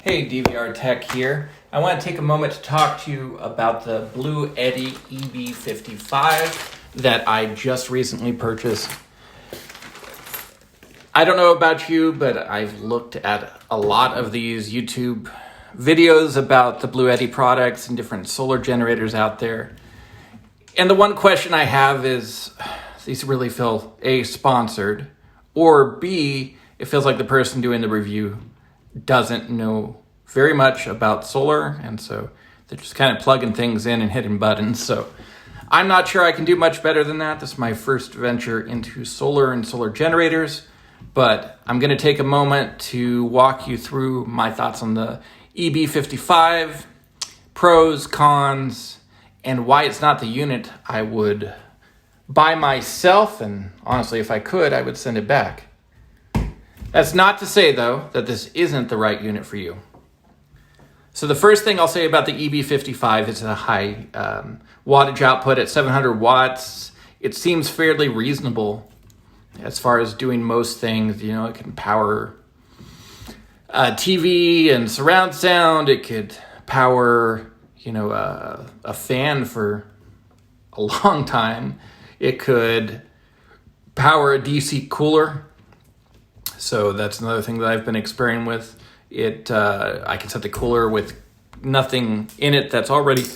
Hey, DVR Tech here. I want to take a moment to talk to you about the Bluetti EB55 that I just recently purchased. I don't know about you, but I've looked at a lot of these YouTube videos about the Bluetti products and different solar generators out there. And the one question I have is, these really feel A, sponsored, or B, it feels like the person doing the review doesn't know very much about solar, and so they're just kind of plugging things in and hitting buttons. So I'm not sure I can do much better than that. This is my first venture into solar and solar generators, but I'm going to take a moment to walk you through my thoughts on the EB55, pros, cons, and why it's not the unit I would buy myself, and honestly, if I could, I would send it back. That's not to say, though, that this isn't the right unit for you. So the first thing I'll say about the EB55 is a high wattage output at 700 watts. It seems fairly reasonable as far as doing most things. You know, it can power TV and surround sound. It could power, a fan for a long time. It could power a DC cooler. So that's another thing that I've been experimenting with. I can set the cooler with nothing in it that's already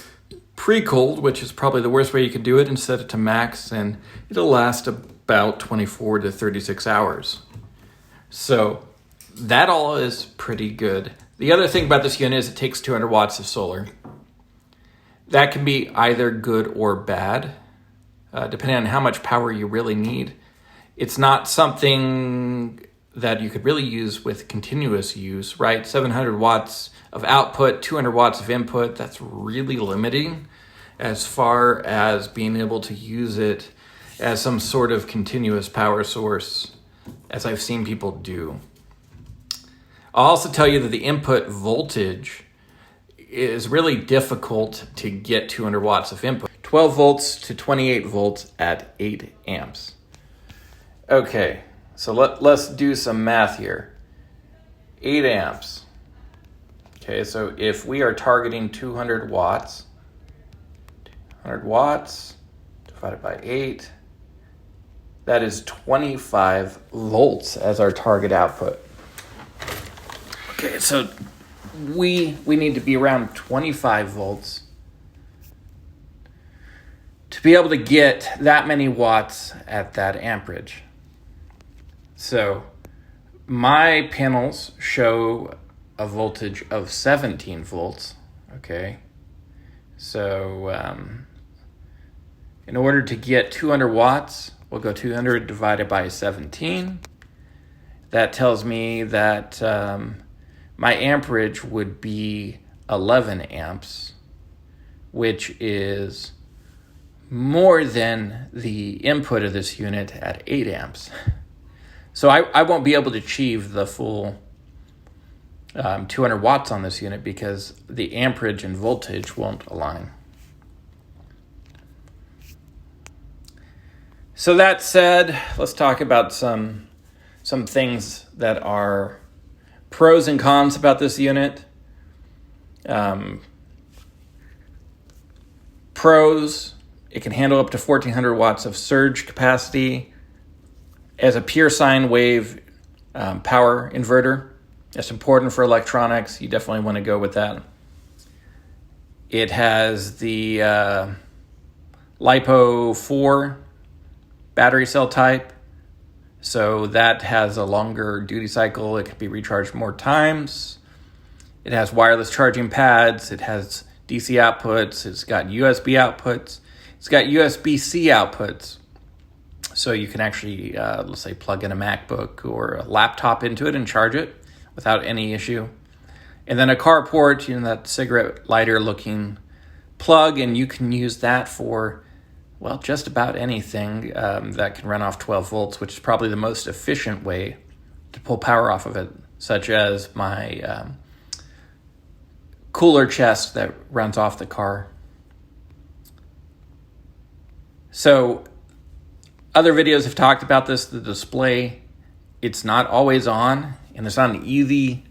pre-cooled, which is probably the worst way you could do it, and set it to max, and it'll last about 24 to 36 hours. So that all is pretty good. The other thing about this unit is it takes 200 watts of solar. That can be either good or bad, depending on how much power you really need. It's not something that you could really use with continuous use, right? 700 watts of output, 200 watts of input, that's really limiting as far as being able to use it as some sort of continuous power source, as I've seen people do. I'll also tell you that the input voltage is really difficult to get 200 watts of input. 12 volts to 28 volts at 8 amps. Okay. So let's do some math here. 8 amps. Okay, so if we are targeting 200 watts, 200 watts divided by 8, that is 25 volts as our target output. Okay, so we need to be around 25 volts to be able to get that many watts at that amperage. So my panels show a voltage of 17 volts, okay? So in order to get 200 watts, we'll go 200 divided by 17. That tells me that my amperage would be 11 amps, which is more than the input of this unit at 8 amps. So I won't be able to achieve the full 200 watts on this unit because the amperage and voltage won't align. So that said, let's talk about some things that are pros and cons about this unit. Pros, it can handle up to 1400 watts of surge capacity. As a pure sine wave power inverter, it's important for electronics. You definitely want to go with that. It has the LiPo 4 battery cell type, so that has a longer duty cycle. It can be recharged more times. It has wireless charging pads. It has DC outputs. It's got USB outputs. It's got USB-C outputs. So you can actually, let's say, plug in a MacBook or a laptop into it and charge it without any issue. And then a car port, that cigarette lighter looking plug, and you can use that for, well, just about anything that can run off 12 volts, which is probably the most efficient way to pull power off of it, such as my cooler chest that runs off the car. So other videos have talked about this. The display, it's not always on, and there's not an easy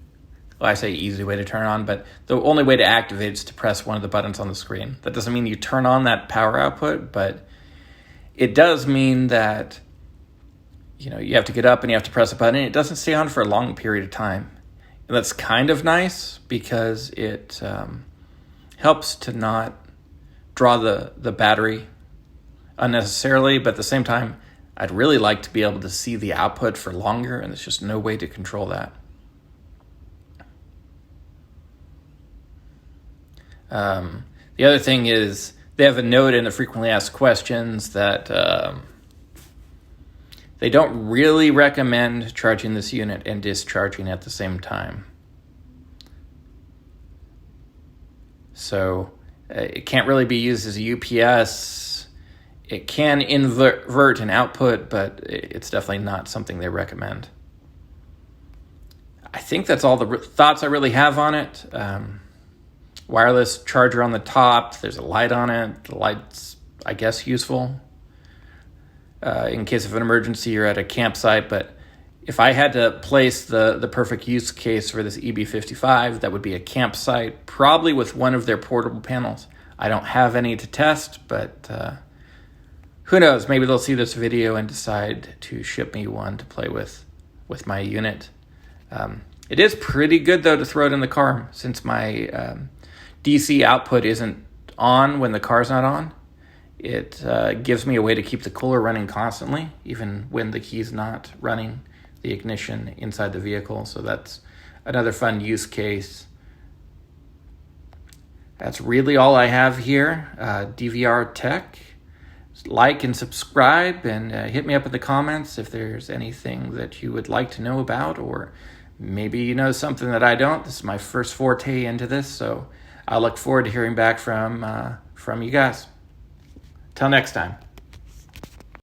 well, I say easy way to turn it on, but the only way to activate is to press one of the buttons on the screen. That doesn't mean you turn on that power output, but it does mean that, you know, you have to get up and you have to press a button. It doesn't stay on for a long period of time. And that's kind of nice because it helps to not draw the battery unnecessarily, but at the same time, I'd really like to be able to see the output for longer, and there's just no way to control that. The other thing is they have a note in the frequently asked questions that they don't really recommend charging this unit and discharging at the same time. So it can't really be used as a UPS. It can invert an output, but it's definitely not something they recommend. I think that's all the thoughts I really have on it. Wireless charger on the top. There's a light on it. The light's, I guess, useful in case of an emergency or at a campsite. But if I had to place the perfect use case for this EB55, that would be a campsite, probably with one of their portable panels. I don't have any to test, but who knows? Maybe they'll see this video and decide to ship me one to play with my unit. It is pretty good, though, to throw it in the car, since my DC output isn't on when the car's not on. It gives me a way to keep the cooler running constantly, even when the key's not running the ignition inside the vehicle. So that's another fun use case. That's really all I have here. DVR Tech. Like and subscribe, and hit me up in the comments if there's anything that you would like to know about, or maybe you know something that I don't. This is my first forte into this, so I look forward to hearing back from you guys. Till next time.